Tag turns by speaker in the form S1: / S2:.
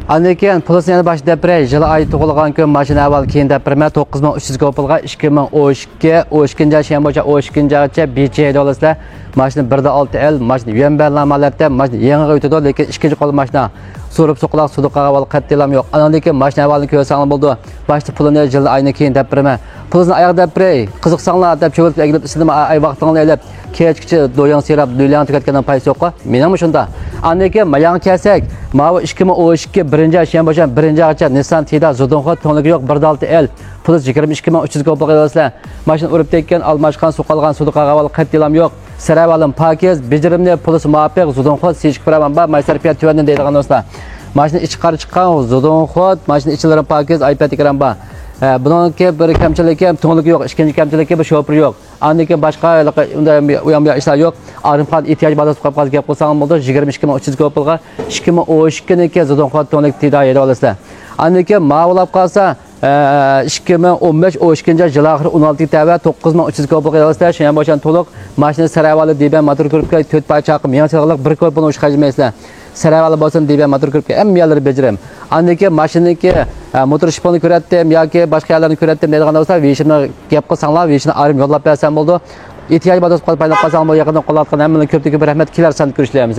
S1: Andan pulsini yana bosh depre, yil oyi tug'ilgan kun mashina avval keyin depirma 9300 ga pulga 2012 shanba 12gacha BC olasizlar. Mashina 1.6L, mashina yuanberlamalarda, mashina yangi o'tadi, lekin ikkinchi qo'l mashina. So'rib so'qloq suduqqa avval qattilam yo'q. Andan keyin mashina avvalni ko'rsangiz bo'ldi. Boshda pulini yil oyini keyin depirma. Pulni oyoq depre, qiziqsanglar deb cho'lib egilib ishladim, ay vaqtingni elib, kechgacha do'yon serab, do'yon tugatgandan paysi yo'q. Menimi shunda. Andan keyin mayang kelsak, mana 2012 birinchi shanba 1-gacha Nissan Tiida Zudunxot to'nligi yo'q 1.6L. Pul 22300 ga bo'layapsizlar. Mashina urib tekkan, almashgan, suqalgan suduqqa avval qattilam yo'q. Saravalim pakiz, bejirimli pulus muvafiq Zudunxot sechik baraman maysarfiyat tuvandan deydigan do'stlar. Mashina ichi qarib chiqqan Zudunxot, mashina ichlari pakiz, iPad ekran bor. Buningki bir kamchiligi ham to'nligi yo'q, ikkinchi kamchiligi bir shofir yo'q. Andan keyin boshqa unday u ham ishlar yo'q. Arimxon ehtiyoj bazasi qilib qolgan gap qilsam bo'ldi. 22300 ga pulga 2012 Zudunxot to'nlik Tiida edi olasizlar. Andan keyin ma'lumot qolsa 2015 yil oxiri 16 tava 9300 ga pulga olasizlar. Shundan boshdan to'liq mashina saravali degan motor ko'ribga 4 pay chaqim, yangi sig'liq bir ko'p buni o'xshaymaysizlar. Saravali bo'lsin degan motor ko'ribga hamma yerlar bejirim. Andan keyin mashinaniki motor shiponi ko'ratdim yoki boshqa yerlarni ko'ratdim deydigan do'stlar, veshini gap qilsanglar, veshini arim yo'llab bersam bo'ldi. Ehtiyoj bo'lsa qolib qolsam, yaqindan qo'llatgan hammaning ko'pchilik rahmat kelarsan ko'rishlaymiz.